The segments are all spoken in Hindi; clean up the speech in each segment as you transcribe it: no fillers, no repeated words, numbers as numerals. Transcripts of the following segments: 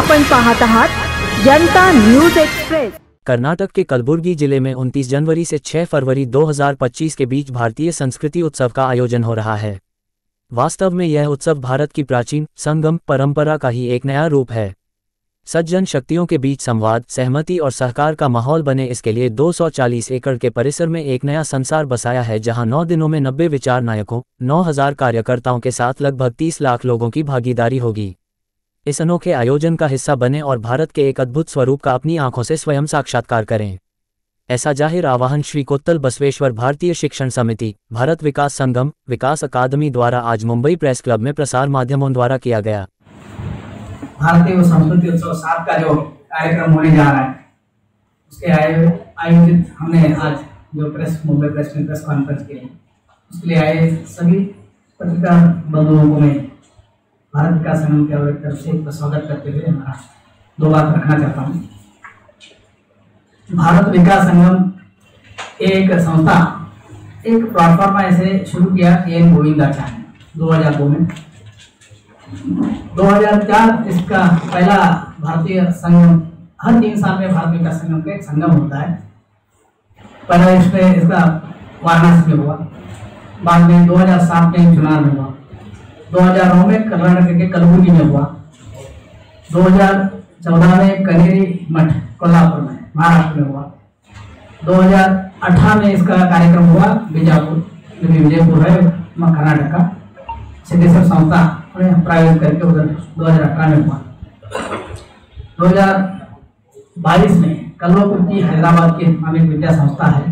आपण पाहत आहात जनता न्यूज एक्सप्रेस। कर्नाटक के कलबुर्गी जिले में 29 जनवरी से 6 फरवरी 2025 के बीच भारतीय संस्कृति उत्सव का आयोजन हो रहा है। वास्तव में यह उत्सव भारत की प्राचीन संगम परंपरा का ही एक नया रूप है। सज्जन शक्तियों के बीच संवाद, सहमति और सहकार का माहौल बने, इसके लिए 240 एकड़ के परिसर में एक नया संसार बसाया है, जहां 9 दिनों में 90 विचार नायकों, 9000 कार्यकर्ताओं के साथ लगभग 30 लाख लोगों की भागीदारी होगी। इस अनोखे आयोजन का हिस्सा बने और भारत के एक अद्भुत स्वरूप का अपनी आंखों से स्वयं साक्षात्कार करें। ऐसा जाहिर आह्वान श्री कोत्तल बसवेश्वर भारतीय शिक्षण समिति, भारत विकास संगम, विकास अकादमी द्वारा आज मुंबई प्रेस क्लब में प्रसार माध्यमों द्वारा किया गया। भारतीय संस्कृति उत्सव 7 का जो कार्यक्रम होने जा रहा है, उसके आयोजित हमने आज जो मुंबई प्रेस में प्रेस कॉन्फ्रेंस की, उसके लिए आए सभी पत्रकार बंधुओं को मैं भारत विकास संगम की तरफ से स्वागत करते हुए हमारा 2 बात रखना चाहता हूँ। भारत विकास संगम एक संस्था, एक प्लेटफॉर्म ऐसे शुरू किया एन गोविंदाचार्य ने 2002 में। 2004 इसका पहला भारतीय संगम, हर 3 साल में भारत विकास संगम का एक संगम होता है। पहला इसका वाराणसी में हुआ, बाद में 2007 में चुनाव में हुआ, 2009 में कर्नाटक के कलबुर्गी में हुआ, 2014 में कनेरी मठ कोल्हापुर में महाराष्ट्र में हुआ, 2018 में इसका कार्यक्रम हुआ बीजापुर, जो विजयपुर है कर्नाटक का, सिद्धेश्वर संस्था प्रायोजित करके उधर 2018 में हुआ। 2022 में कल्लोकुर्ती हैदराबाद की एक विद्या संस्था है,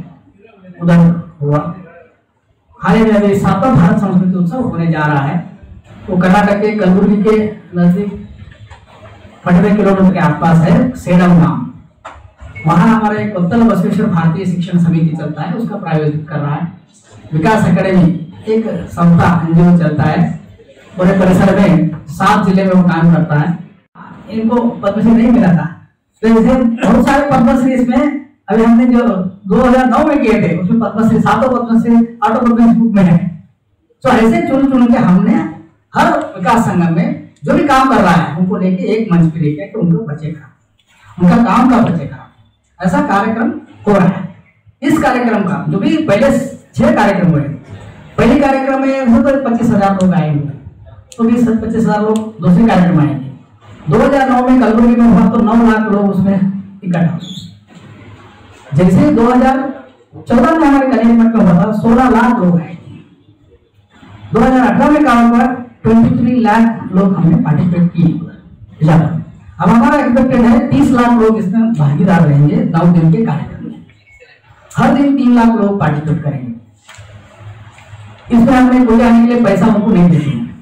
उधर हुआ। हाल ही में अभी 7वां भारत संस्कृति उत्सव होने जा रहा है, वो कर्नाटक के कलबुर्गी के नजदीक 50 किलोमीटर के आसपास है, सेडम गांव। वहाँ हमारे कोत्तल बसवेश्वर भारतीय शिक्षण समिति चलता है, उसका प्रायोजित कर रहा है। विकास अकादमी एक संस्था एनजीओ चलता है, पूरे परिसर में 7 जिले में वो काम करता है। इनको पद्मश्री नहीं मिला था, तो जैसे बहुत सारे पद्मश्री इसमें अभी हमने जो 2009 में किए थे, उसमें पद्मश्री 7 पद्मश्री 8 पद्मश्री में है। तो ऐसे चुन के हमने हर विकास संगम में जो भी काम कर रहा है उनको लेके एक मंच पे लेके तो उनको परिचय करा, उनका काम का परिचय करा, ऐसा कार्यक्रम हो रहा है। इस कार्यक्रम का जो भी पहले 6 कार्यक्रम हुए, पहले कार्यक्रम में 25,000 लोग आए हुए, तो 20-25,000 लोग दूसरे कार्यक्रम आएंगे। 2009 में कलबुर्गी में हुआ तो 9 लाख लोग उसमें इकट्ठा हुए। जैसे 2014 में हमारे कनेरी मठ में हुआ था, 16 लाख लोग आए। 2018 में काम हुआ 23 लाख लोग हमने पार्टिसिपेट किए। अब हमारा एक्सपेक्टेड है 30 लाख लोग इसमें भागीदार रहेंगे 9 दिन के कार्यक्रम में। हर दिन 3 लाख लोग पार्टिसिपेट करेंगे। इसमें हमने कोई आने के लिए पैसा उनको नहीं देते हैं,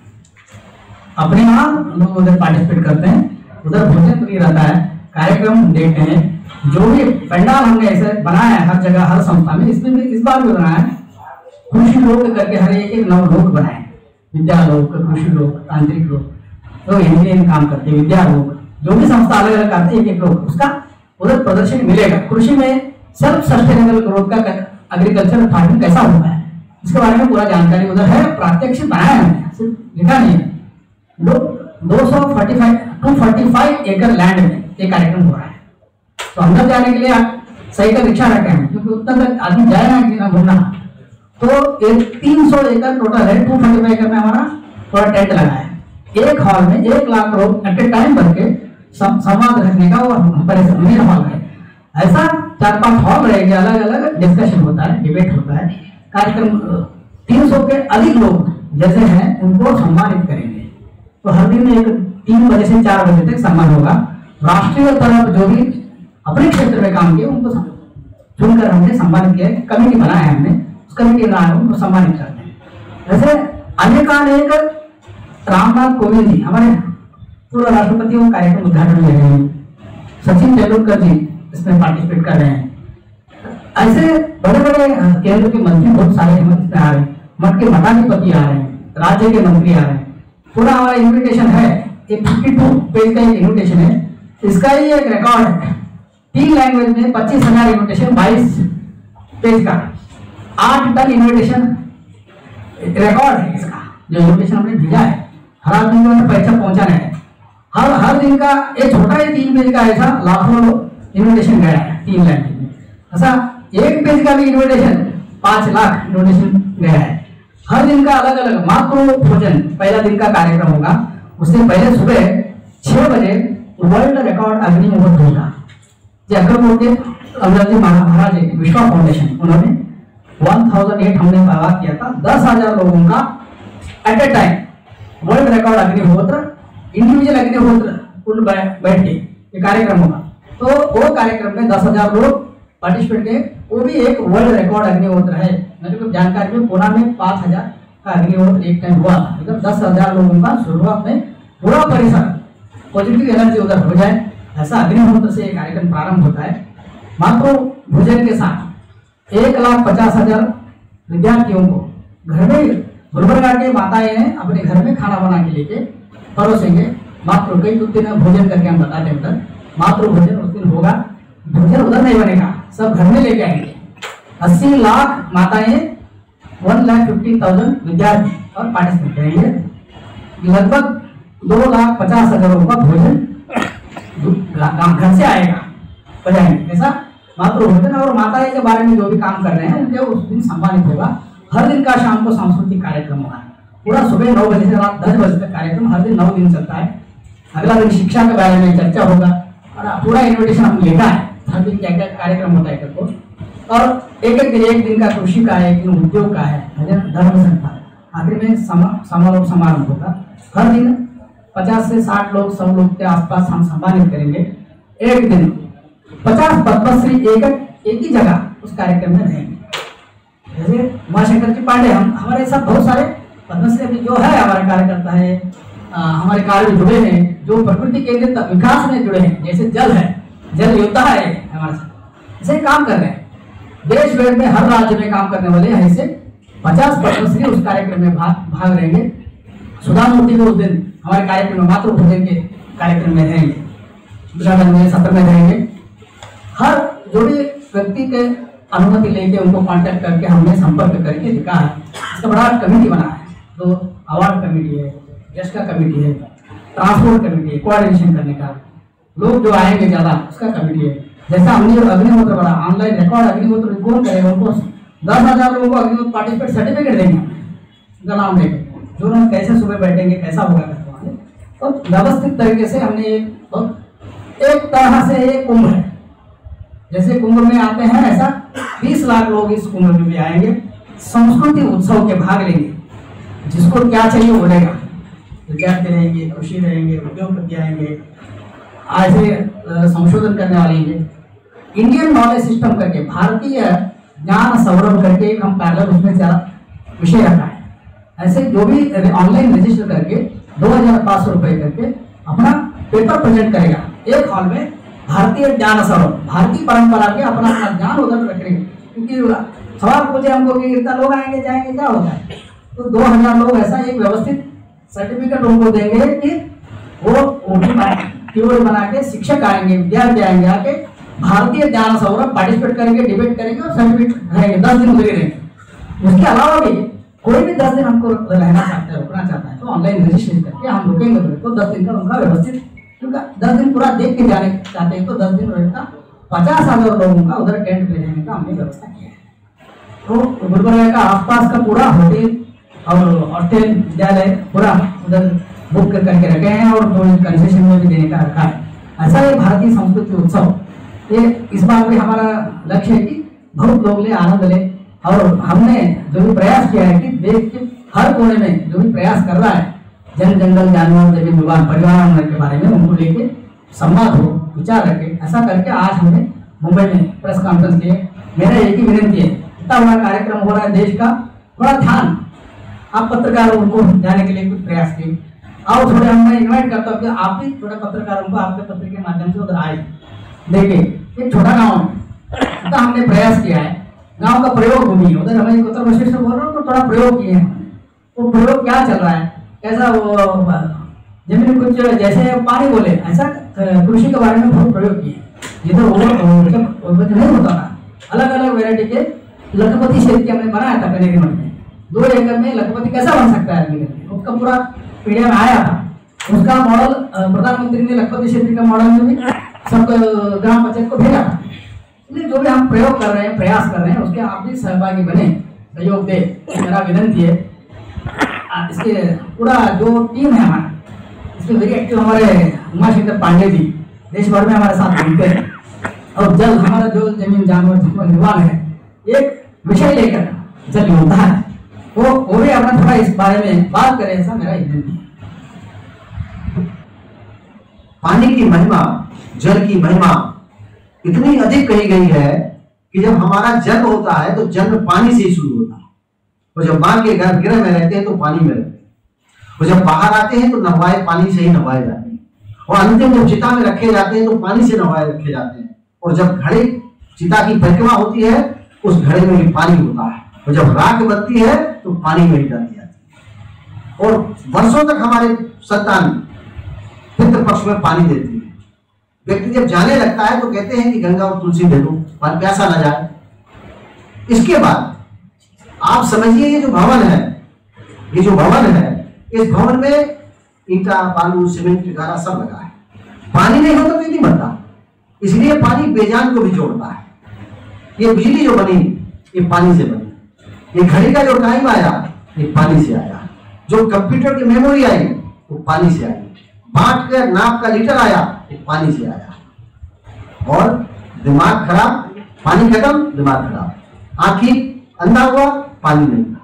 अपने वहाँ लोग उधर पार्टिसिपेट करते हैं, उधर भोजन फ्री रहता है, कार्यक्रम देखते हैं। जो भी पंडाल हमने ऐसे बनाया है हर जगह, हर संस्था में, इसमें भी इस बार भी बनाया है, कृषि लोग करके हर एक 9 लोग बनाए, विद्या लोग, कृषि लोग, तांत्रिक लोग, तो इंजीनियरिंग काम करते, विद्या लोग, जो भी संस्था अलग अलग करते हैं, एक लोग, उसका उधर प्रदर्शन मिलेगा। कृषि में सेल्फ सस्टेनेबल ग्रोथ का एग्रीकल्चर फार्मिंग कैसा होता है, इसके बारे में पूरा जानकारी उधर है, प्रात्यक्षिक बनाया है, सिर्फ लिखा नहीं है। 245 एकड़ लैंड में एक कार्यक्रम हो रहा है। तो अंदर जाने के लिए आप साइकिल रिक्शा रखे हैं, क्योंकि उतना तक आदमी जाएगा कि ना घूमना। तो 300 एकड़ टोटल है, 245 एकड़ में हमारा थोड़ा टेंट लगा है। एक हॉल में 1 लाख लोग एट ए टाइम भर के संवाद रखने का वो मेन हॉल है। ऐसा 4-5 हॉल रहेंगे, अलग अलग डिस्कशन होता है, डिबेट होता है, कार्यक्रम। 300 के अधिक लोग जैसे हैं उनको सम्मानित करेंगे। तो हर दिन एक 3 बजे से 4 बजे तक सम्मान होगा। राष्ट्रीय तरफ जो भी अपने क्षेत्र में काम किए उनको चुनकर हमने सम्मानित किया, कमेटी बनाया है हमने, उस कमेटी बनाया उनको सम्मानित करते हैं। ऐसे अनेक रामनाथ कोविंद जी हमारे पूर्व राष्ट्रपति वो कार्यक्रम उद्घाटन ले रहे हैं, सचिन तेंदुलकर जी इसमें पार्टिसिपेट कर रहे हैं। ऐसे बड़े बड़े केंद्र के मंत्री बहुत सारे इसमें आ रहे हैं, मठ के मठाधिपति आ रहे हैं, राज्य के मंत्री आ रहे हैं। पूरा हमारा इन्विटेशन है, एक 52 पेज का एक इन्विटेशन है। इसका ही एक रिकॉर्ड है, 3 लैंग्वेज में 25,000 इन्विटेशन, 22 पेज का 8 टन इन्विटेशन रिकॉर्ड है इसका, जो इन्विटेशन हमने भेजा है। हर आदमी को पैसा पहुंचाना है। हर दिन का एक छोटा ही 3 पेज का ऐसा लाखों इन्विटेशन गया है 3 लैंग्वेज में। ऐसा 1 पेज का भी इन्विटेशन 5 लाख इन्विटेशन गया है। हर दिन का अलग अलग मातृ भोजन पहला दिन का कार्यक्रम होगा। उससे पहले सुबह 6 बजे वर्ल्ड रिकॉर्ड अग्निहोत्र होगा। जो अक्कलकोट के अमरावती महाराज विश्वा फाउंडेशन उन्होंने 1008 हमने बात किया था 10,000 लोगों का at a time world record अग्निहोत्र इंडिविजुअल अग्निहोत्र कुल बैठ के ये कार्यक्रम होगा। तो वो कार्यक्रम में 10,000 लोग पार्टिसिपेट किए। वो भी एक वर्ल्ड रिकॉर्ड अग्निहोत्र है। मेरे को जानकारी में पुणे में 5,000 का अग्निहोत्र एक टाइम हुआ था। मतलब 10,000 लोगों का शुरुआत में पूरा परिसर पॉजिटिव एनर्जी उधर हो जाए, ऐसा अग्निहोत्र से कार्यक्रम प्रारंभ होता है। मातृ भोजन के साथ 1,50,000 विद्यार्थियों को घर में गुलबर्गा के माताएं हैं अपने घर में खाना बना के लेके परोसेंगे। मातृ कई दिन भोजन करके हम बताते हैं उधर मातृ भोजन उस दिन होगा। भोजन उधर नहीं बनेगा, सब घर में लेके आएंगे। 80 लाख माताएं 1,50,000 विद्यार्थी और पार्टिसिपेट करेंगे। लगभग 2,50,000 का भोजन घर से आएगा बजाएंगे। ऐसा मातृ भोजन और माताएं के बारे में जो भी काम कर रहे हैं उनके उस दिन सम्मानित होगा। हर दिन का शाम को सांस्कृतिक कार्यक्रम होगा। पूरा सुबह 9 बजे से रात 10 बजे तक कार्यक्रम हर दिन 9 दिन चलता है। अगला दिन शिक्षा के बारे में चर्चा होगा और पूरा इन्विटेशन हम लेना है। हर दिन क्या क्या कार्यक्रम होता है करको और एक दिन का कृषि का है, एक दिन उद्योग का है, धर्म संस्था। आखिर में समारोह होगा। हर दिन 50 से 60 लोग 100 लोग के आसपास हम सम्मानित करेंगे। एक दिन 50 पद्मश्री एक ही जगह उस कार्यक्रम में रहेंगे। जैसे उमाशंकर जी पांडे हमारे साथ बहुत सारे पद्मश्री अभी जो है हमारे कार्यकर्ता है, हमारे कार्य में जुड़े हैं, जो प्रकृति केंद्रित विकास में जुड़े हैं। जैसे जल है, जल योद्धा है हमारे साथ, ऐसे काम कर रहे हैं। देश भर में हर राज्य में काम करने वाले ऐसे 50 पद्मश्री उस कार्यक्रम में भाग रहेंगे। सुधा मूर्ति को उस दिन हमारे कार्यक्रम में मातृ भोजन के कार्यक्रम में रहेंगे, उद्घाटन में सत्र में रहेंगे। हर जो भी व्यक्ति के अनुमति लेके उनको कांटेक्ट करके हमने संपर्क करके लिखा है। इसका बड़ा कमेटी बना है। तो अवार्ड कमेटी है, गेस्ट का कमेटी है, ट्रांसपोर्ट कमेटी है, कोऑर्डिनेशन करने का, लोग जो आएंगे ज्यादा उसका कमेटी है। जैसा हमने अग्निहोत्र बड़ा ऑनलाइन रिकॉर्ड अग्निहोत्र कौन करेगा, उनको 10,000 लोगों को अग्निहोत्र पार्टिसिपेट सर्टिफिकेट देंगे उनका नाम लेकर, जो लोग कैसे सुबह बैठेंगे कैसा होगा तो व्यवस्थित तरीके से हमने एक तरह से एक कुंभ है। जैसे कुंभ में आते हैं ऐसा 20 लाख लोग इस कुंभ में भी आएंगे। संस्कृति उत्सव के भाग लेंगे। जिसको क्या चाहिए वो रहेगा। विद्यार्थी रहेंगे, कृषि रहेंगे, उद्योगपति आएंगे, ऐसे संशोधन करने वाले हैं। इंडियन नॉलेज सिस्टम करके भारतीय ज्ञान सौरभ करके हम पैरेलल उसमें विषय रखा है। ऐसे जो भी ऑनलाइन रजिस्टर करके 2,500 रुपये करके अपना पेपर प्रेजेंट करेगा एक हॉल में। भारतीय ज्ञान सौरभ, भारतीय परंपरा के अपना अपना ज्ञान उधर रखेंगे। क्योंकि सवाल पूछे हमको कि इतना लोग आएंगे जाएंगे क्या होता है, तो 2,000 लोग ऐसा एक व्यवस्थित सर्टिफिकेट उनको देंगे कि वो टीओडी बना के शिक्षक आएंगे, विद्यार्थी आएंगे, आके भारतीय ज्ञान सौरभ पार्टिसिपेट करेंगे, डिबेट करेंगे और सर्टिफिकेट रहेंगे। 10 दिन उधर रहेंगे। उसके अलावा भी कोई भी 10 दिन हमको रहना चाहता है, रुकना चाहता है, तो ऑनलाइन रजिस्ट्रेशन करके हम रुकेंगे तो 10 दिन का उनका व्यवस्थित, क्योंकि 10 दिन पूरा देख के जाने चाहते हैं तो 10 दिन रहेगा। 50,000 लोगों का उधर टेंट में रहने का हमने व्यवस्था किया है। तो गुलबर्गा का आसपास का पूरा होटल और हॉस्टल विद्यालय पूरा उधर बुक करके रखे हैं और कंसेशन में भी देने का रखा है। ऐसा ये भारतीय संस्कृति उत्सव, ये इस बार भी हमारा लक्ष्य है कि बहुत लोग ले, आनंद ले। और हमने जो भी प्रयास किया है कि देश के हर कोने में जो भी प्रयास कर रहा है, जन जंगल जानवर जमीन विवाद परिवार के बारे में उनको लेके संवाद हो, विचार रखे। ऐसा करके आज हमने मुंबई में प्रेस कॉन्फ्रेंस किए। मेरा एक ही विनती है, इतना बड़ा कार्यक्रम हो रहा है देश का, थोड़ा ध्यान आप पत्रकारों को जाने के लिए कुछ प्रयास किए। और थोड़े मैं इन्वाइट करता हूँ कि आप भी थोड़े पत्रकारों को आपके पत्र के माध्यम से उधर आए। देखिए एक छोटा गाँव है, इतना हमने प्रयास किया है। गांव का प्रयोग भूमि है उधर, हमें उत्तर प्रदेश से बोल रहा हूँ तो थोड़ा प्रयोग किए हैं। वो प्रयोग क्या चल रहा है, कैसा वो जमीन कुछ जैसे पानी बोले ऐसा कृषि के बारे में बहुत प्रयोग किए। जिधर नहीं होता था, अलग अलग वेरायटी के लखपति क्षेत्र हमने बनाया था कनेरी में। 2 एकड़ में लखपति कैसा बन सकता है आदमी, उसका पूरा पीढ़िया में आया था। उसका मॉडल प्रधानमंत्री ने लखपति क्षेत्र का मॉडल में भी सब ग्राम पंचायत को भेजा था। इसलिए जो भी हम प्रयोग कर रहे हैं, प्रयास कर रहे हैं, उसके आप भी सहभागी बने, सहयोग दे, मेरा विनती है। इसके पूरा जो टीम है हमारा, इसमें वेरी एक्टिव हमारे उमाशंकर पांडे जी देश भर में हमारे साथ घूमते हैं। और जल, हमारा जो जमीन जानवर जिसको निर्वाह है, एक विषय लेकर जल होता है, वो भी अपना थोड़ा इस बारे में बात करें, ऐसा मेरा विनती है। पानी की महिमा, जल की महिमा इतनी अधिक कही गई है कि जब हमारा जन्म होता है तो जन्म पानी से ही शुरू होता है, और जब माँ के गर्भ में रहते हैं तो पानी में रहते हैं, और जब बाहर आते हैं तो नहवाए पानी से ही नहवाए जाते हैं, और अंतिम जब चिता में रखे जाते हैं तो पानी से नहवाए रखे जाते हैं, और जब घड़े चिता की परिक्रमा होती है उस घड़े में भी पानी होता है, और जब राख बनती है तो पानी में ही डाली जाती है, और वर्षों तक हमारे संतान पितृ पक्ष में पानी देती है। व्यक्ति जब जाने लगता है तो कहते हैं कि गंगा और तुलसी दे दो, पर प्यासा ना जाए। इसके बाद आप समझिए ये जो भवन है, ये जो भवन है, इस भवन में ईंटा, बालू, सीमेंट, गारा सब लगा है। पानी नहीं होता तो ये नहीं बनता, इसलिए पानी बेजान को भी जोड़ता है। ये बिजली जो बनी ये पानी से बनी, ये घड़ी का जो टाइम आया ये पानी से आया, जो कंप्यूटर की मेमोरी आई वो पानी से आई, बांट कर नाप का लीटर आया वो पानी से आया, और दिमाग खराब, पानी खत्म, दिमाग खराब, आंखी अंधा हुआ, पानी नहीं था।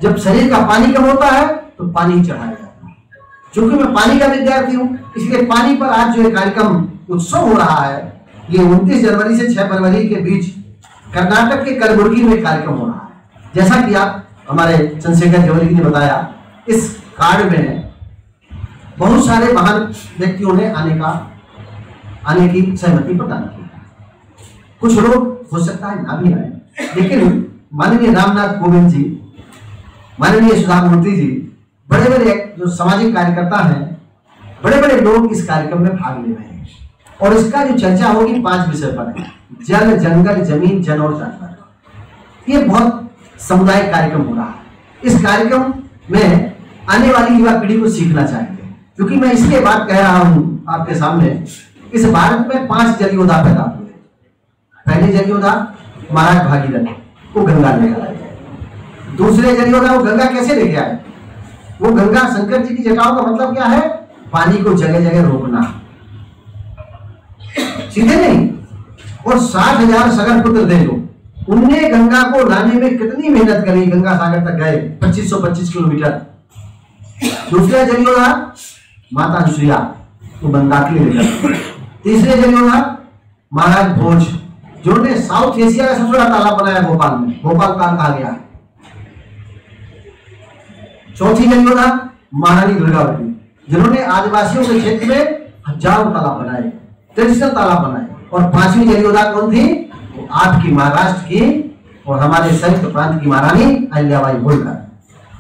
जब शरीर का पानी कम होता है तो पानी ही चढ़ाया जाता है। चूंकि मैं पानी का विद्यार्थी हूं, इसलिए पानी पर आज जो कार्यक्रम उत्सव हो रहा है, ये 29 जनवरी से 6 फरवरी के बीच कर्नाटक के कलबुर्गी में कार्यक्रम हो रहा है। जैसा कि आप हमारे चंद्रशेखर जवलगी ने बताया, इस कार्ड में बहुत सारे महान व्यक्तियों ने आने की सहमति प्रदान की। कुछ लोग हो सकता है ना भी आए, लेकिन माननीय रामनाथ कोविंद जी, माननीय सुधा मूर्ति जी, बड़े बड़े जो सामाजिक कार्यकर्ता हैं, बड़े बड़े लोग इस कार्यक्रम में भाग ले रहे हैं, और इसका जो चर्चा होगी 5 विषय पर है: जल, जंगल, जमीन, जन और जानवर। ये बहुत सामुदायिक कार्यक्रम हो रहा है। इस कार्यक्रम में आने वाली युवा पीढ़ी को सीखना चाहिए, क्योंकि मैं इसलिए बात कह रहा हूं आपके सामने। इस भारत में 5 जल योद्धा पैदा हुए। पहले जल योद्धा महाराज भागीरथ, वो गंगा लेकर आए। दूसरे जल योद्धा, वो गंगा कैसे लेके आए? वो गंगा, शंकर जी की जटाओं का मतलब क्या है? पानी को जगह जगह रोकना, सीधे नहीं। और 60,000 सगर पुत्र दे दो, उनने गंगा को लाने में कितनी मेहनत करी, गंगा सागर तक गए 2525 किलोमीटर। दूसरा जल योद्धा माता अनुसुईया, वो मंदाकिनी लेकर। तीसरे जल योद्धा महाराज भोज, जिन्होंने साउथ एशिया का सबसे बड़ा तालाब बनाया भोपाल में, भोपाल ताल कहा गया है। चौथी जल योद्धा महारानी दुर्गावती, जिन्होंने आदिवासियों के क्षेत्र में हजारों तालाब बनाए, ट्रेडिशनल तालाब बनाए। और 5वीं जल योद्धा कौन थी? वो आपकी महाराष्ट्र की और हमारे संयुक्त प्रांत की महारानी अहिल्याबाई होलकर,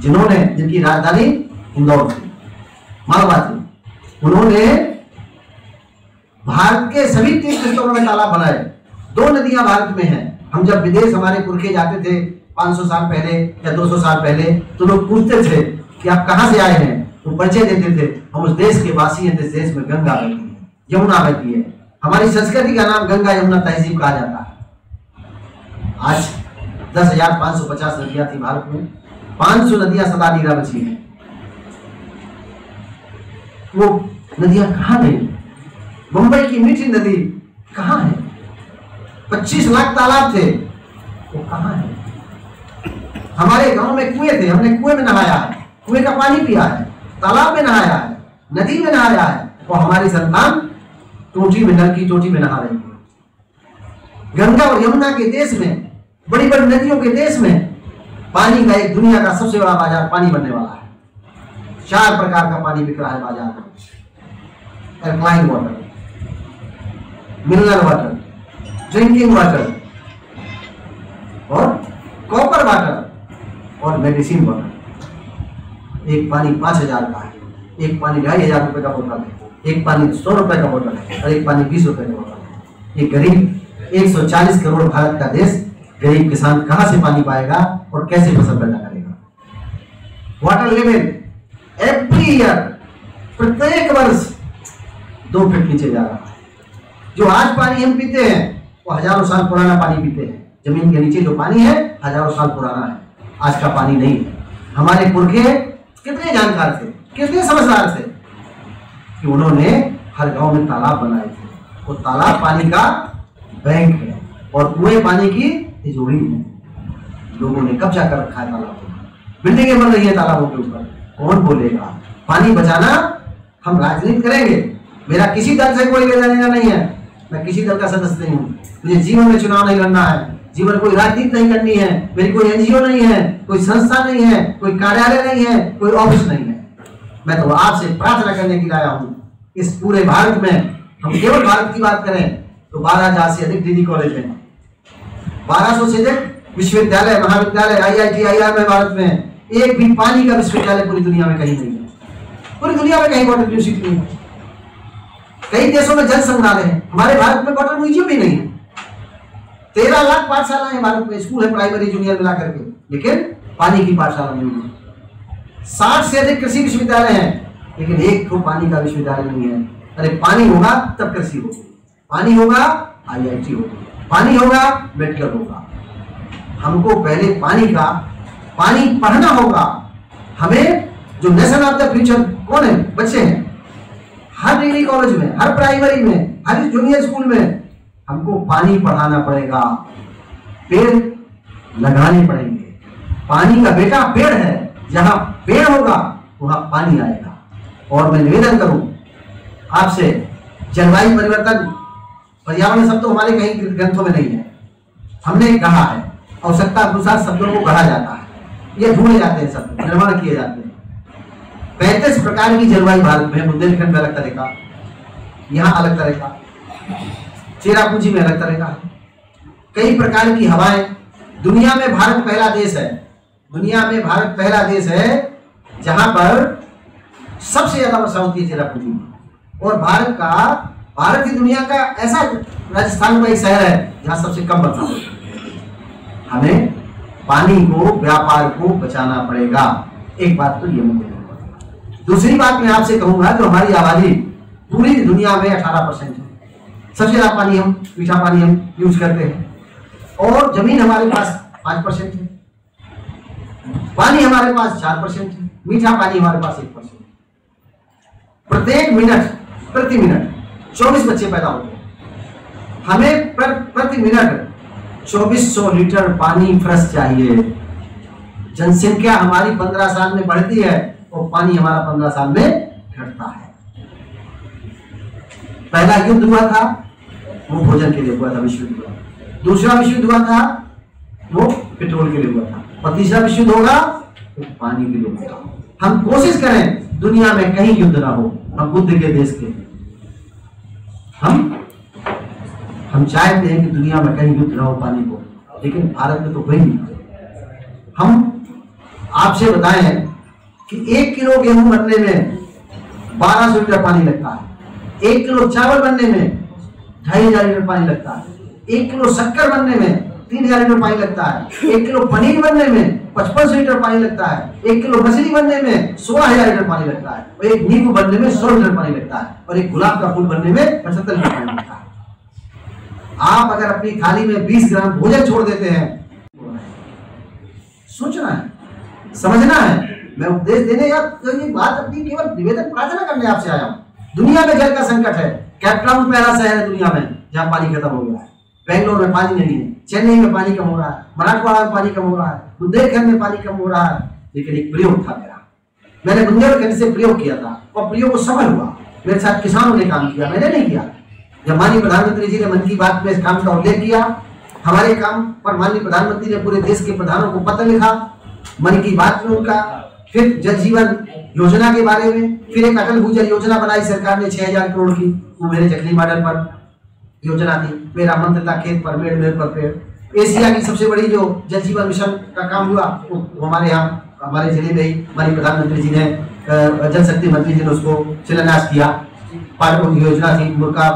जिनकी राजधानी इंदौर थी, मालवा थी। उन्होंने भारत के सभी तीर्थ स्थलों में तालाब बनाए। 2 नदियां भारत में हैं। हम जब विदेश हमारे पुरखे जाते थे 500 साल पहले या 200 साल पहले, तो लोग पूछते थे कि आप कहां से आए हैं, वो परिचय देते थे, हम उस देश के वासी हैं, इस देश में गंगा बहती है, यमुना बहती है। हमारी संस्कृति का नाम गंगा यमुना तहजीब कहा जाता है। आज 10,550 नदियां थी भारत में, 500 नदियां सदा नीरा बची हैं। वो नदियां कहां गई? मुंबई की मीठी नदी कहां है? 25 लाख तालाब थे, वो कहां है? हमारे गांव में कुएं थे, हमने कुएं में नहाया है, कुएं का पानी पिया है, तालाब में नहाया है, नदी में नहाया है। और हमारी संतान टोटी में, नल की टोटी में नहा रही है। गंगा और यमुना के देश में, बड़ी बड़ी नदियों के देश में पानी का एक दुनिया का सबसे बड़ा बाजार पानी बनने वाला है। 4 प्रकार का पानी बिक रहा है बाजार में: alkaline water, mineral water, drinking water और कॉपर वाटर और मेडिसिन वाटर। एक पानी 5,000 का है, एक पानी 2,500 रुपए का बोतल है, एक पानी 100 रुपए का बोतल है, और एक पानी 20 रुपए का बोतल है। ये गरीब 140 करोड़ भारत का देश, गरीब किसान कहां से पानी पाएगा और कैसे फसल पैदा करेगा? वाटर लेवल एवरी ईयर प्रत्येक वर्ष 2 फीट नीचे जा रहा है। जो आज पानी हम पीते हैं वो हजारों साल पुराना पानी पीते हैं। जमीन के नीचे जो पानी है हजारों साल पुराना है, आज का पानी नहीं है। हमारे पुरखे कितने जानकार थे, कितने समझदार थे कि उन्होंने हर गांव में तालाब बनाए थे। वो तालाब पानी का बैंक है और कुएं पानी की तिजोरी है। लोगों ने कब्जा कर रखा है तालाबों में, बिल्डिंगें बन रही है तालाबों के ऊपर। कौन बोलेगा? पानी बचाना हम राजनीति करेंगे। मेरा किसी दल से कोई लेना देना नहीं है, मैं किसी दल का सदस्य नहीं हूँ। मुझे जीवन में चुनाव नहीं लड़ना है, जीवन कोई राजनीति नहीं करनी है, मेरी कोई एनजीओ नहीं है, कोई संस्था नहीं है, कोई कार्यालय नहीं है, कोई ऑफिस नहीं है। मैं तो आपसे प्रार्थना करने के लिए आया हूँ। इस पूरे भारत में हम केवल भारत की बात करें तो 12,000 से अधिक डिग्री कॉलेज हैं, 1200 से अधिक विश्वविद्यालय, महाविद्यालय, IIT, IIM है भारत में। एक भी पानी का विश्वविद्यालय पूरी दुनिया में कहीं नहीं है। पूरी दुनिया में कहीं वाटर यूनिवर्सिटी नहीं है। कई देशों में जल संग्रहालय है, हमारे भारत में वाटर म्यूजियम भी नहीं है। 13 लाख पाठशाला है भारत में, स्कूल है प्राइमरी जूनियर मिला करके, लेकिन पानी की पाठशाला नहीं है। 60 से अधिक कृषि विश्वविद्यालय हैं, लेकिन एक तो पानी का विश्वविद्यालय नहीं है। अरे पानी होगा तब कृषि होगी, पानी होगा IIT होगी, पानी होगा मेडिकल होगा। हमको पहले पानी पढ़ना होगा। हमें जो नेशन ऑफ द फ्यूचर कौन है? बच्चे हैं। हर डिग्री कॉलेज में, हर प्राइमरी में, हर जूनियर स्कूल में हमको पानी पढ़ाना पड़ेगा, पेड़ लगाने पड़ेंगे। पानी का बेटा पेड़ है, जहां पेड़ होगा वहां पानी आएगा। और मैं निवेदन करूं आपसे, जलवायु परिवर्तन, पर्यावरण शब्द तो हमारे कहीं ग्रंथों में नहीं है। हमने कहा है, आवश्यकता अनुसार शब्दों को गढ़ा जाता है, ये ढूंढे जाते हैं, शब्द निर्माण किए जाते हैं। 35 प्रकार की जलवायु भारत में है। बुंदेलखंड में अलग तरह का, यहाँ अलग तरह का, चेरापूंजी में अलग तरह का, कई प्रकार की हवाएं। दुनिया में भारत पहला देश है, दुनिया में भारत पहला देश है जहां पर सबसे ज्यादा वर्षा होती है चेरापूंजी में। और भारत ही दुनिया का ऐसा राजस्थान का एक शहर है जहां सबसे कम वर्षा होती है। हमें पानी को, व्यापार को बचाना पड़ेगा। एक बात तो ये मुझे। दूसरी बात मैं आपसे कहूंगा, जो हमारी आबादी पूरी दुनिया में 18% है। सबसे ज्यादा पानी हम, मीठा पानी हम यूज करते हैं, और जमीन हमारे पास 5% है, पानी हमारे पास 4% है, मीठा पानी हमारे पास 1%। प्रति मिनट 24 बच्चे पैदा होते हैं। हमें प्रति मिनट 2400 लीटर पानी फ्रेश चाहिए। जनसंख्या हमारी 15 साल में बढ़ती है और पानी हमारा 15 साल में घटता है। पहला युद्ध हुआ था वो भोजन के लिए हुआ था, विश्व युद्ध हुआ। दूसरा विश्व युद्ध हुआ था वो पेट्रोल के लिए हुआ था, और तीसरा विश्व युद्ध होगा तो पानी के लिए होगा। हम कोशिश करें दुनिया में कहीं युद्ध ना हो। हम बुद्ध के देश के, हम चाहते हैं कि दुनिया में कहीं युद्ध ना हो पानी को, लेकिन भारत में तो वही नहीं। हम आपसे बताएं कि 1 किलो गेहूं बनने में 1200 लीटर पानी लगता है, 1 किलो चावल बनने में 2500 लीटर पानी लगता है, 1 किलो शक्कर बनने में 3000 लीटर पानी लगता है, 1 किलो पनीर बनने में 5500 लीटर पानी लगता है, 1 किलो मछली बनने में 16000 लीटर पानी लगता है, और 1 नींबू बनने में 100 लीटर पानी लगता है, और 1 गुलाब का फूल बनने में 75 लीटर पानी लगता है। आप अगर अपनी थाली में 20 ग्राम भोजन छोड़ देते हैं, सोचना है, समझना है। मैं उपदेश देने या तो ये बात अपनी केवल निवेदन प्रार्थना करने आपसे आया हूँ। दुनिया में जल का संकट है। कैपटाउन पहला शहर है दुनिया में जहाँ पानी खत्म हो गया है। बेंगलोर में पानी नहीं है, चेन्नई में पानी कम हो रहा है, मराठवाड़ा में पानी कम हो रहा है, बुंदेलखंड में पानी कम हो रहा है। लेकिन एक प्रयोग था मेरा, मैंने बुंदेलखंड से प्रयोग किया था और प्रयोग सफल हुआ। मेरे साथ किसानों ने काम किया, मैंने नहीं किया। जब माननीय प्रधानमंत्री जी ने मन की बात में इस काम का उल्लेख किया, हमारे काम पर माननीय प्रधानमंत्री ने पूरे देश के प्रधानों को पत्र लिखा, मन की बात में उनका, फिर जल जीवन योजना के बारे में, फिर एक अटल भूजल योजना बनाई सरकार ने 6000 करोड़ की, वो मेरे चकली मॉडल पर योजना थी। मेरा मंत्र था खेत पर मेड़, मेड़ पर पेड़। एशिया की सबसे बड़ी जो जल जीवन मिशन का काम हुआ वो हमारे यहाँ, हमारे जिले में ही माननीय प्रधानमंत्री जी ने, जल शक्ति मंत्री जी ने उसको शिलान्यास किया। योजना थी उनका,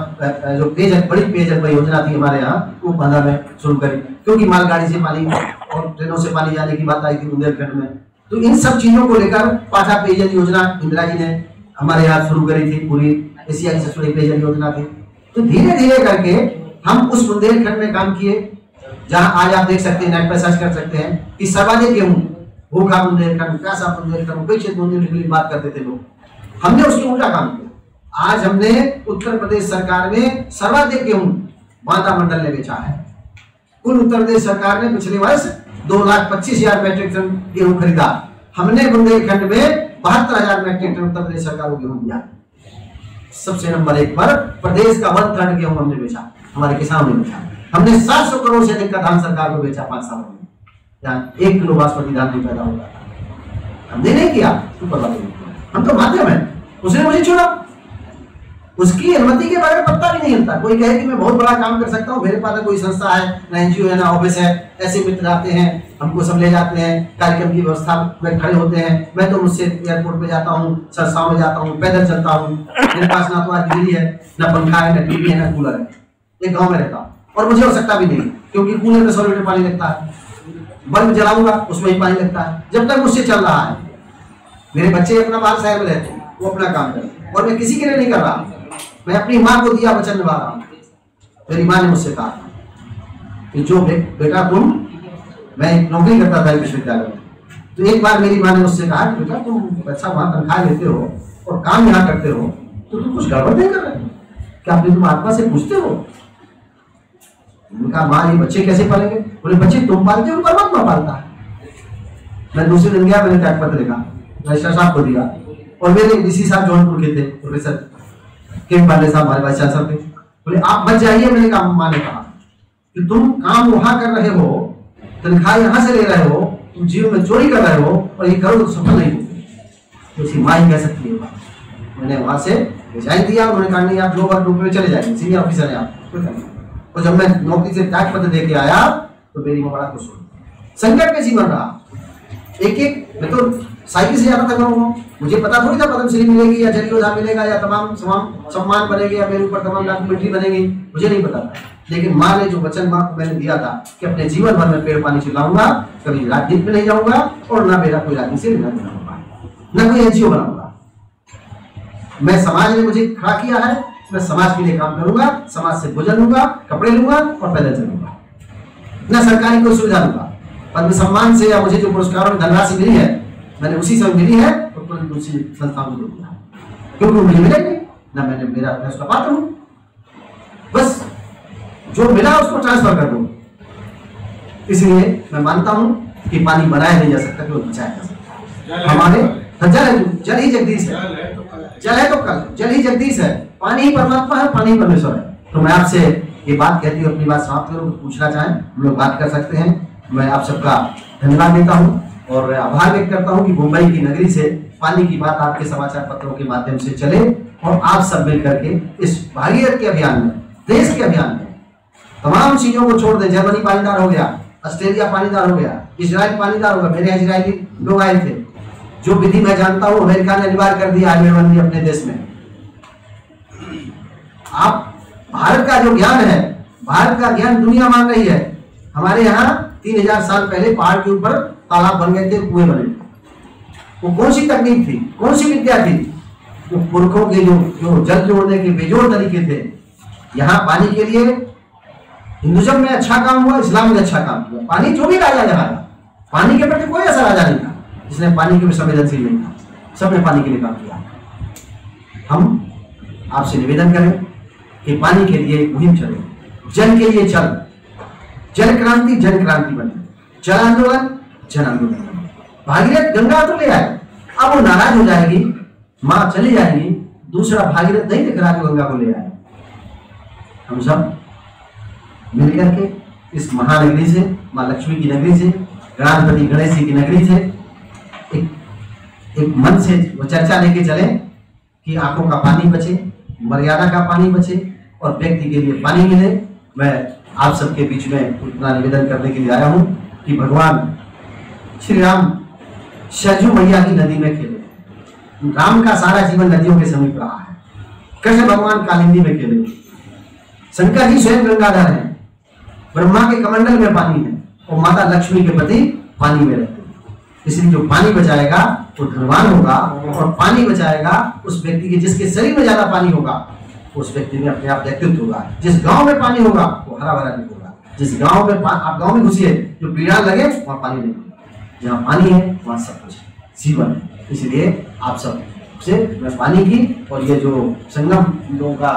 जो पेयजल, बड़ी पेयजल परियोजना थी हमारे यहाँ, वो 15 में शुरू करी, क्योंकि मालगाड़ी से पानी और ट्रेनों से पानी जाने की बात आई थी बुंदेलखंड में। तो इन सब चीजों को लेकर पाठा पेयजल योजना इंदिरा जी ने हमारे यहाँ शुरू करी थी, पूरी एशिया की सबसे बड़ी पेयजल योजना थी। तो धीरे धीरे करके हम उस बुंदेलखंड में काम किए जहां आज आप देख सकते हैं, नेट पर सर्च कर सकते हैं कि सर्वाधिक गेहूं, भूखा बुंदेलखंड, प्यासा बुंदेलखंड, उपेक्षित बुंदेलखंड की बात करते थे लोग। हमने उसके उल्टा काम किया। आज हमने उत्तर प्रदेश सरकार में सर्वाधिक गेहूं बांदा मंडल ने बेचा है। कुल उत्तर प्रदेश सरकार ने पिछले वर्ष 2,25,000 मैट्रिक टन गेहूं खरीदा। हमने बुंदेलखंड में 72,000 मैट्रिक टन उत्तर प्रदेश सरकार को गेहूं दिया। सबसे नंबर 1 पर प्रदेश का 1/3 गेहूं हमने बेचा, हमारे किसानों ने बेचा। हमने 700 करोड़ से अधिक का धान सरकार को बेचा 5 सालों में, जहाँ 1 किलो बासमती धान नहीं पैदा होगा। हमने नहीं किया, हम तो माध्यम है। उसने मुझे चुना, उसकी अनुमति के बगैर पत्ता भी नहीं हिलता। कोई कहे कि मैं बहुत बड़ा काम कर सकता हूँ, मेरे पास कोई संस्था है, ना एनजीओ है, ना ऑफिस है, ऐसे मित्र आते हैं, हमको सब ले जाते हैं, कार्यक्रम की व्यवस्था में खड़े होते हैं। मैं तो मुझसे एयरपोर्ट पे जाता हूँ, संस्थाओं में जाता हूँ, पैदल चलता हूँ। मेरे पास ना तो आज बिजली है, ना पंखा है, ना टीवी है, ना कूलर है। एक गाँव में रहता हूँ और मुझे आवश्यकता भी नहीं, क्योंकि कूलर में 100 लीटर पानी लगता है, बल्ब जलाऊंगा उसमें ही पानी लगता है। जब तक मुझसे चल रहा है, मेरे बच्चे अपना बाहर शहर में रहते हैं, वो अपना काम करते, और मैं किसी के लिए नहीं कर रहा। मैं अपनी माँ को दिया वचन निभा रहा हूँ। मेरी माँ ने मुझसे कहा कि जो बेटा तुम, मैं नौकरी करता था विश्वविद्यालय में, तो एक बार मेरी माँ ने मुझसे कहा कि बेटा तुम अच्छा वहां तनख्वाह लेते हो और काम यहाँ करते हो, तो तुम कुछ गड़बड़ नहीं कर रहे, क्या अपनी तुम आत्मा से पूछते हो? उनका माँ ये बच्चे कैसे पालेंगे? बोले बच्चे तुम पालते हो, परमात्मा पालता है। मैं दूसरे दिन गया, मैंने त्याग पत्र लिखा, रजिस्ट्रार साहब को दिया, और मेरे डीसी साहब जौनपुर के थे, प्रोफेसर किम पांडे साहब हमारे वाइस चांसलर थे। बोले आप बच जाइए। मैंने कहा, माँ ने कहा कि तुम काम वहां कर रहे हो, तनख्वाह यहाँ से ले रहे हो, तुम जीवन में चोरी कर रहे हो, और ये करो तो सफल नहीं होगे। तो उसकी माँ ही कह सकती है। मैंने वहां से रिजाइन दिया। उन्होंने कहा नहीं, आप लोअर ग्रुप में चले जाएंगे, सीनियर ऑफिसर है आप। और जब मैं नौकरी से त्याग पत्र दे के आया तो मेरी माँ बड़ा खुश हुई। संकट में जीवन रहा। एक मैं तो साइकिल से जाता था गाँव। मुझे पता थोड़ी था पद्मश्री मिलेगी या जल योद्धा मिलेगा या तमाम सम्मान बनेंगे या मेरे ऊपर तमाम डॉक्यूमेंट्री बनेगी, मुझे नहीं पता था। लेकिन माँ ने जो वचन माँ को मैंने दिया था कि अपने जीवन भर में पेड़ पानी चिल्लाऊंगा, कभी राजनीति में नहीं जाऊंगा, और ना मेरा कोई राजनीति से लेना देना होगा, न कोई एनजीओ बनाऊंगा। मैं समाज ने मुझे खड़ा किया है, मैं समाज के लिए काम करूंगा, समाज से भोजन लूंगा, कपड़े लूंगा और पैदल चलूंगा, न सरकारी कोई सुविधा लूंगा। पद्म सम्मान से या मुझे जो पुरस्कारों में धनराशि मिली है, मैंने उसी से मिली है और तुरंत उसी संस्थाओं को दे दिया, क्योंकि मुझे मिलेंगे ना, मैं उसका पात्र हूं। बस जो मिला उसको ट्रांसफर कर दो। इसलिए मैं मानता हूं कि पानी बनाया नहीं जा सकता, केवल बचाया जा सकता है। हमारे जल ही जगदीश है, जल है तो कल, जल ही जगदीश है, पानी ही परमात्मा है, पानी ही परमेश्वर है। तो मैं आपसे ये बात कहती हूँ, अपनी बात समाप्त करूँ, पूछना चाहें हम लोग बात कर सकते हैं। मैं आप सबका धन्यवाद देता हूँ और आभार व्यक्त करता हूँ कि मुंबई की नगरी से पानी की बात आपके समाचार पत्रों के माध्यम से चले, और आप सब मिल करके इस भागीरथ के अभियान में, देश के अभियान में तमाम चीजों को छोड़ दें। जर्मनी पानीदार हो गया, ऑस्ट्रेलिया पानीदार हो गया, इजराइल पानीदार हो गया। मेरे इजरायली लोग आए थे, जो विधि मैं जानता हूँ अमेरिका ने अनिवार्य कर दिया है अपने देश में। आप भारत का जो ज्ञान है, भारत का ज्ञान दुनिया मान रही है। हमारे यहाँ 3000 साल पहले पहाड़ के ऊपर तालाब बन गए थे, कुएं बने थे। वो कौन सी तकनीक थी, कौन सी विद्या थी? वो पुरखों के जो जल जोड़ने के बेजोड़ तरीके थे। यहाँ पानी के लिए हिंदुज्म में अच्छा काम हुआ, इस्लाम में अच्छा काम हुआ। पानी जो भी राजा जहाँ पानी के प्रति कोई ऐसा राजा नहीं था जिसने पानी के लिए संवेदनशील नहीं था, सबने पानी के लिए काम किया। हम आपसे निवेदन करें कि पानी के लिए मुहिम चले, जल के लिए चल, जल क्रांति जन क्रांति बने, जल आंदोलन जन आंदोलन बने। भागीरथ गंगा तो ले आए, अब वो नाराज हो जाएगी, माँ चली जाएगी, दूसरा भागीरथ नहीं दिख रहा जो गंगा को ले आए। हम सब मिलकर के इस महानगरी से, माँ लक्ष्मी की नगरी से, गणाधिपति गणेश जी की नगरी से एक मन से वो चर्चा लेके चले कि आंखों का पानी बचे, मर्यादा का पानी बचे और व्यक्ति के लिए पानी मिले। मैं आप सबके बीच में उतना निवेदन करने के लिए आया हूं कि भगवान श्री राम सरजू मैया की नदी में खेले। राम का सारा जीवन नदियों के समीप रहा है। कृष्ण भगवान कालिंदी में खेले, शंकर जी स्वयं गंगाधर हैं, ब्रह्मा के कमंडल में पानी है और माता लक्ष्मी के पति पानी में रहते हैं। इसलिए जो पानी बचाएगा वो धनवान होगा, और पानी बचाएगा उस व्यक्ति के जिसके शरीर में ज्यादा पानी होगा उस व्यक्ति में अपने आप व्यक्तित्व होगा। जिस गांव में पानी होगा वो हरा भरा नहीं होगा। जिस गांव में आप गांव में घुसिए, जो पीड़ा लगे वहाँ पानी नहीं होगा। जहाँ पानी है वहाँ सब कुछ है, जीवन है। इसलिए आप सब से मैं पानी की और ये जो संगम लोगों का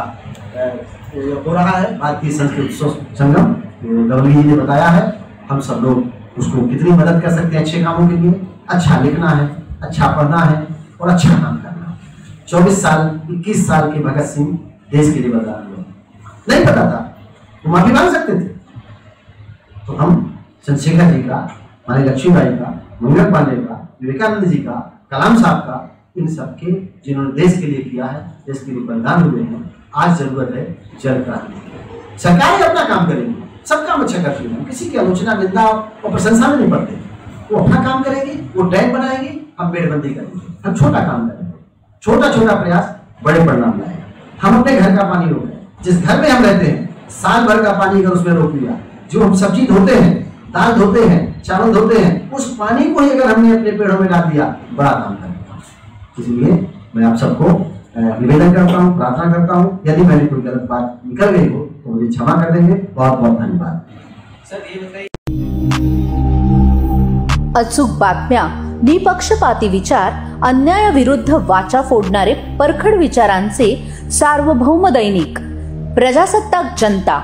हो रहा है, भारतीय संस्कृत संगम, डब्ल्यू जी ने बताया है, हम सब लोग उसको कितनी मदद कर सकते हैं अच्छे कामों के लिए। अच्छा लिखना है, अच्छा पढ़ना है और अच्छा काम करना है। 24 साल 21 साल के भगत सिंह देश के लिए बलिदान हुए, नहीं पता था तो माफी मांग सकते थे। तो हम चंद्रशेखर जी का, हमारी लक्ष्मीबाई का, मंगल पांडे का, विवेकानंद जी का, कलाम साहब का, इन सबके जिन्होंने देश के लिए किया है, देश के लिए बलिदान हुए हैं, आज जरूरत है जल क्रांति की। सरकारें अपना काम करेंगी, सब काम अच्छा करती है, किसी की आलोचना, निंदा और प्रशंसा में नहीं पड़ते। वो अपना काम करेगी, वो डैम बनाएगी, हम बेड़बंदी करेंगे, हम छोटा काम करेंगे। छोटा छोटा प्रयास बड़े परिणाम लाएगा। हम अपने घर का पानी रोक, जिस घर में हम रहते हैं साल भर का पानी अगर उसमें रोक लिया, जो हम सब्जी धोते हैं, दाल धोते हैं, चावल धोते हैं, उस पानी को ही अगर हमने अपने पेड़ों में डाल दिया, बड़ा काम करेगा। इसलिए मैं आप सबको निवेदन करता हूँ, प्रार्थना करता हूँ, यदि मैंने कोई गलत बात निकल गई हो तो मुझे क्षमा कर देंगे। बहुत बहुत धन्यवाद। अचूक बातम्या, निपक्षपाती विचार, अन्यायाविरुद्ध वाचा फोडणारे परखड विचारांचे सार्वभौम दैनिक प्रजासत्ताक जनता